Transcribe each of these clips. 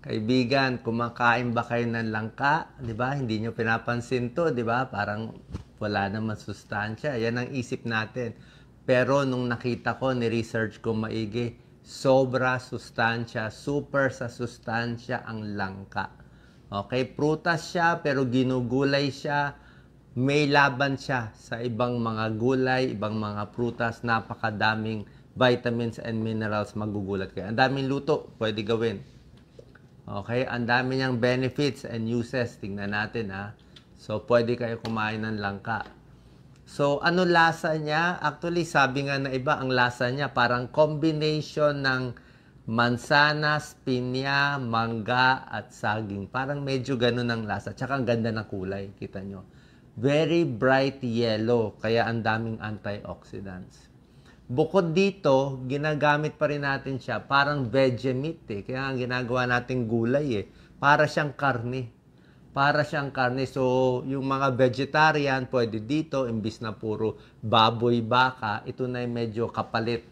Kaibigan, kumakain ba kayo ng langka? 'Di ba? Hindi nyo pinapansin 'to, 'di ba? Parang wala naman sustansya. Yan ang isip natin. Pero nung nakita ko, ni-research ko maigi, sobra sustansya, super sa sustansya ang langka. Okay, prutas siya pero ginugulay siya. May laban siya sa ibang mga gulay, ibang mga prutas, napakadaming vitamins and minerals magugulat kayo. Ang daming luto pwede gawin. Okay, ang dami niyang benefits and uses. Tingnan natin ha. So, pwede kayo kumain ng langka. So, ano lasa niya? Actually, sabi nga na iba, ang lasa niya parang combination ng mansanas, pinya, mangga, at saging. Parang medyo ganun ang lasa. Tsaka ang ganda ng kulay, kita nyo. Very bright yellow, kaya ang daming antioxidants. Bukod dito, ginagamit pa rin natin siya parang veggie meat eh. Kaya ang ginagawa nating gulay eh. Para siyang karne. Para siyang karne. So, yung mga vegetarian, pwede dito, imbis na puro baboy, baka, ito na yung medyo kapalit.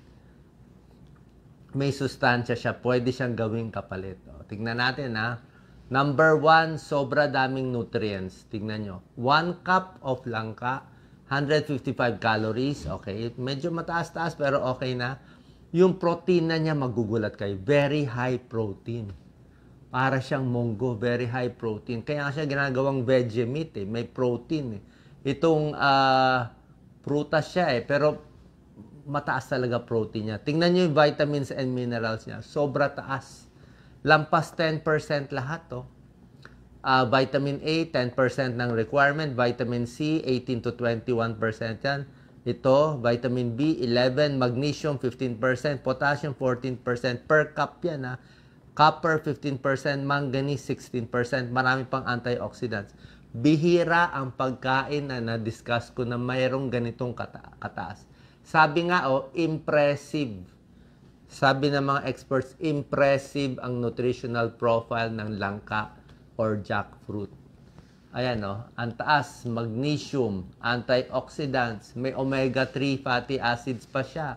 May sustansya siya. Pwede siyang gawing kapalit. O, tignan natin ha. Number 1, sobra daming nutrients. Tignan nyo. 1 cup of langka, 155 calories, okay. Medyo mataas-taas pero okay na. Yung protein na niya, magugulat kayo. Very high protein. Para siyang munggo, very high protein. Kaya siya ginagawang veggie meat eh. May protein eh. Itong prutas siya eh. Pero mataas talaga protein niya. Tingnan niyo yung vitamins and minerals niya. Sobra taas. Lampas 10% lahat to. Vitamin A, 10% ng requirement. Vitamin C, 18 to 21% yan. Ito, vitamin B, 11. Magnesium, 15%. Potassium, 14%. Per cup yan ha. Copper, 15%. Manganese, 16%. Marami pang antioxidants. Bihira ang pagkain na na-discuss ko na mayroong ganitong kataas. Sabi nga, impressive. Sabi ng mga experts, impressive ang nutritional profile ng langka or jackfruit. Ayan ang taas, magnesium, antioxidants, may omega-3 fatty acids pa siya.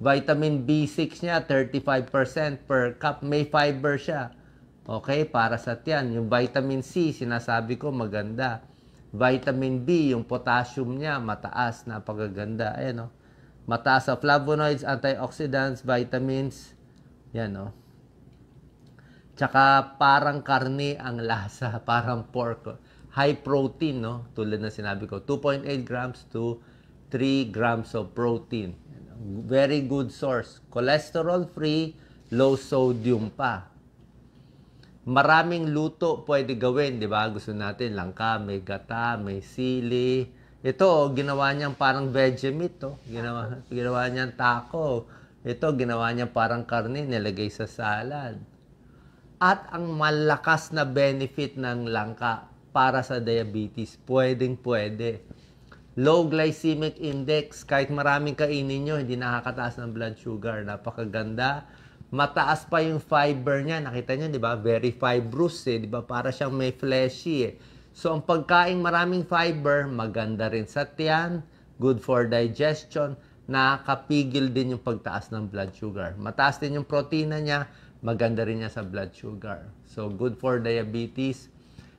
Vitamin B6 niya, 35% per cup, may fiber siya. Okay, para sa tiyan. Yung vitamin C, sinasabi ko, maganda. Vitamin B, yung potassium niya, mataas, napakaganda. Ayan mataas sa flavonoids, antioxidants, vitamins. Yan Tsaka parang karne ang lasa, parang pork. High protein, tulad na sinabi ko, 2.8 grams to 3 grams of protein. Very good source. Cholesterol-free, low sodium pa. Maraming luto pwede gawin, di ba? Gusto natin langka, may gata, may sili. Ito, ginawa niyang parang veggie meat, Ginawa niyang taco. Ito, ginawa niyang parang karne, nilagay sa salad. At ang malakas na benefit ng langka para sa diabetes, pwedeng-pwede. Low glycemic index, kahit maraming kainin nyo, hindi nakakataas ng blood sugar. Napakaganda. Mataas pa yung fiber niya. Nakita nyo, di ba? Very fibrous di ba? Para siyang may fleshy So, ang pagkain maraming fiber, maganda rin sa tiyan, good for digestion, nakakapigil din yung pagtaas ng blood sugar. Mataas din yung protina niya, maganda rin niya sa blood sugar. So, good for diabetes.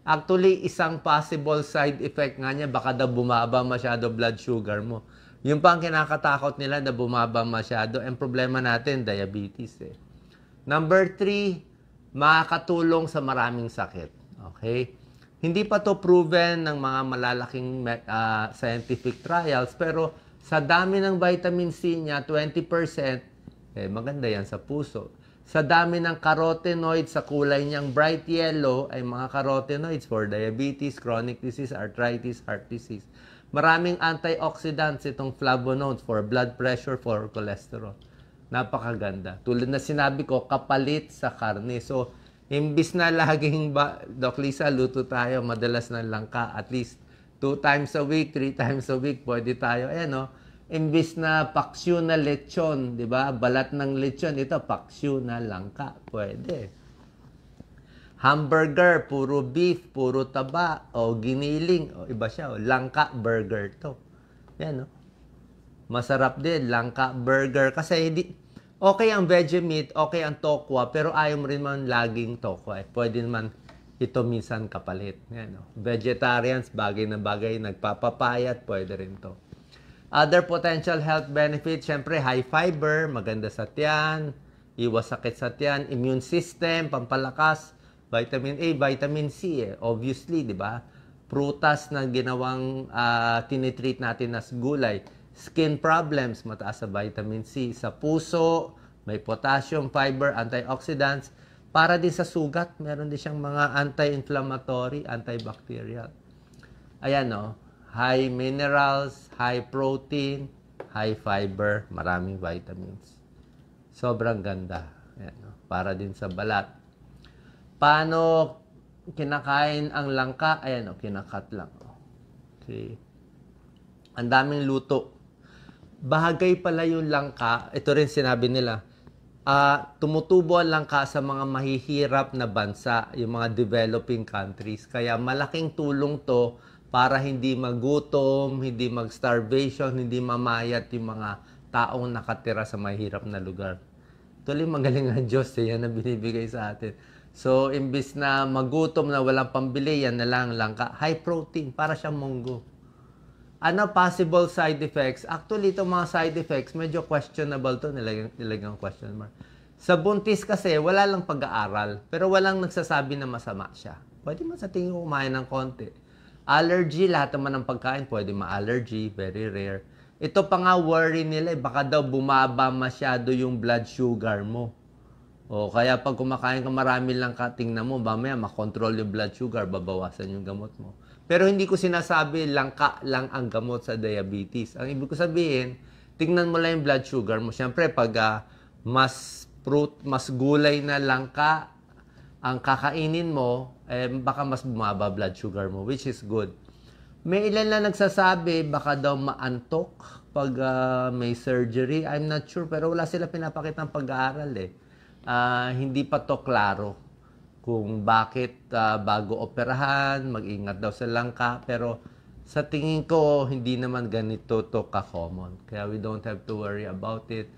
Actually, isang possible side effect nga niya, baka daw bumaba masyado blood sugar mo. Yung pang kinakatakot nila na bumaba masyado, ang problema natin, diabetes Number 3, makakatulong sa maraming sakit. Okay? Hindi pa to proven ng mga malalaking scientific trials, pero sa dami ng vitamin C niya, 20%, maganda yan sa puso. Sa dami ng carotenoids, sa kulay niyang bright yellow, ay mga carotenoids for diabetes, chronic disease, arthritis, heart disease. Maraming antioxidants itong flavonoids for blood pressure, for cholesterol. Napakaganda. Tulad na sinabi ko, kapalit sa karne. So, imbis na laging Doc Lisa, luto tayo, madalas ng langka, at least 2 times a week, 3 times a week, pwede tayo. Ayan imbis na paksiw na lechon, di ba? Balat ng lechon, ito paksiw na langka, pwede. Hamburger, puro beef, puro taba, o giniling, o iba siya, langka burger to. Yan Masarap din, langka burger, kasi Okay ang veggie meat, okay ang tokwa, pero ayaw mo rin man laging tokwa. Pwede naman ito minsan kapalit. Yan, no? Vegetarians, bagay na bagay, nagpapapayat, pwede rin to. Other potential health benefits, syempre high fiber, maganda sa tiyan, iwas sakit sa tiyan, immune system, pampalakas, vitamin A, vitamin C, obviously, di ba? Prutas na ginawang tinitreat natin as gulay. Skin problems, mataas sa vitamin C. Sa puso, may potassium, fiber, antioxidants. Para din sa sugat, meron din siyang mga anti-inflammatory, antibacterial. Ayan, no? High minerals, high protein, high fiber, maraming vitamins. Sobrang ganda. Ayan, no? Para din sa balat. Paano kinakain ang langka? Ayan, no? Kinakat lang. Okay. Ang daming luto. Bahagay pala yung langka, ito rin sinabi nila, tumutubo ang langka sa mga mahihirap na bansa, yung mga developing countries. Kaya malaking tulong to para hindi magutom, hindi mag-starvation, hindi mamayat yung mga taong nakatira sa mahirap na lugar. Tuloy magaling ang Diyos, yan na binibigay sa atin. So, imbis na magutom na walang pambili, yan na lang langka. High protein, para siyang munggo. Ano possible side effects? Actually, itong mga side effects, medyo questionable to, nilagang question mark. Sa buntis kasi, wala lang pag-aaral, pero walang nagsasabi na masama siya. Pwede man sa tingin ko kumain ng konti. Allergy, lahat naman ng pagkain, pwede ma-allergy, very rare. Ito pa nga worry nila, baka daw bumaba masyado yung blood sugar mo. O kaya pag kumakain ka marami lang ka, tingnan mo, mamaya makontrol yung blood sugar, babawasan yung gamot mo. Pero hindi ko sinasabi langka lang ang gamot sa diabetes. Ang ibig ko sabihin, tingnan mo lang yung blood sugar mo. Siyempre, pag mas fruit, mas gulay na langka ang kakainin mo, baka mas bumaba blood sugar mo, which is good. May ilan lang nagsasabi, baka daw maantok pag may surgery. I'm not sure, pero wala sila pinapakita ng pag-aaral eh. Hindi pa to klaro kung bakit bago operahan, mag-ingat daw sa langka. Pero sa tingin ko, hindi naman ganito to ka-common. Kaya we don't have to worry about it.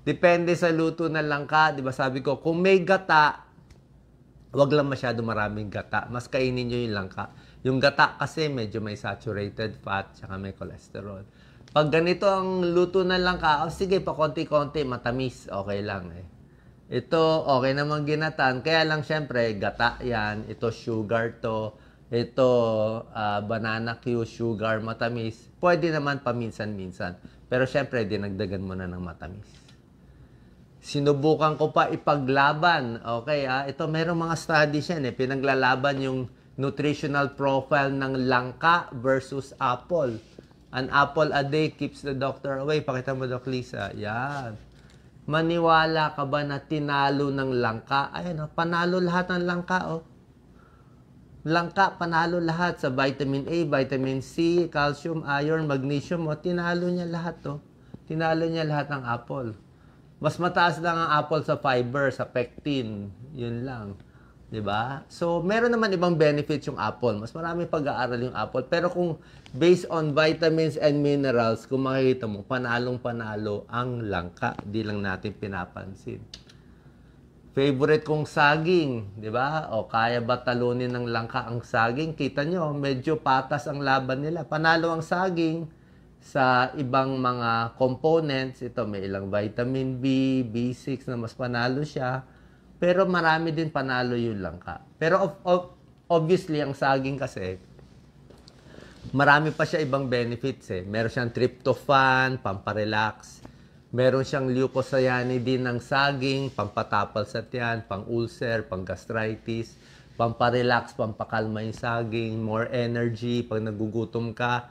Depende sa luto ng langka. Di ba sabi ko, kung may gata, wag lang masyado maraming gata. Mas kainin nyo yung langka. Yung gata kasi medyo may saturated fat, tsaka may cholesterol. Pag ganito ang luto ng langka, sige pa konti-konti, matamis, okay lang eh. Ito, okay naman ginatan. Kaya lang, syempre, gata yan. Ito, sugar to. Ito, banana Q, sugar, matamis. Pwede naman paminsan-minsan. Pero syempre, dinagdagan mo na ng matamis. Sinubukan ko pa ipaglaban. Okay, ito, merong mga studies yan eh. Pinaglalaban yung nutritional profile ng langka versus apple. An apple a day keeps the doctor away. Pakita mo, Doc Lisa. Yan. Maniwala ka ba na tinalo ng langka? Ayan, panalo lahat ng langka, oh. Langka, panalo lahat sa vitamin A, vitamin C, calcium, iron, magnesium, oh. Tinalo niya lahat, oh. Tinalo niya lahat ng apple. Mas mataas lang ang apple sa fiber, sa pectin. Yun lang. 'Di ba? So, meron naman ibang benefits yung apple. Mas marami pag-aaral yung apple. Pero kung based on vitamins and minerals, kung makikita mo, panalong-panalo ang langka. Di lang natin pinapansin. Favorite kong saging, 'di ba? O kaya ba talunin ng langka ang saging? Kita nyo, medyo patas ang laban nila. Panalo ang saging sa ibang mga components. Ito, may ilang vitamin B, B6 na mas panalo siya. Pero marami din panalo yung langka. Pero obviously, ang saging kasi, marami pa siya ibang benefits eh. Meron siyang tryptophan, pamparelax. Meron siyang leucocyanidin ng saging, pampatapal sa tiyan, pang-ulcer, pang-gastritis, pamparelax, pampakalma yung saging, more energy, pag nagugutom ka,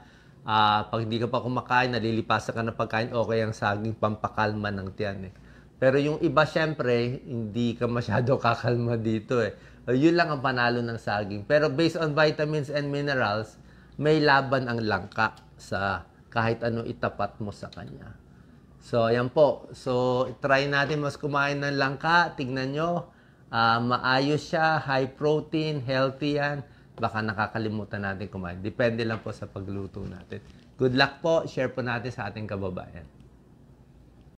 pag hindi ka pa kumakain, nalilipasan ka ng pagkain, okay ang saging, pampakalma ng tiyan eh. Pero yung iba, syempre, hindi ka masyado kakalma dito eh. Yun lang ang panalo ng saging. Pero based on vitamins and minerals, may laban ang langka sa kahit ano itapat mo sa kanya. So, ayan po. So, try natin mas kumain ng langka. Tignan nyo. Maayos siya, high protein, healthy yan. Baka nakakalimutan natin kumain. Depende lang po sa pagluto natin. Good luck po. Share po natin sa ating kababayan.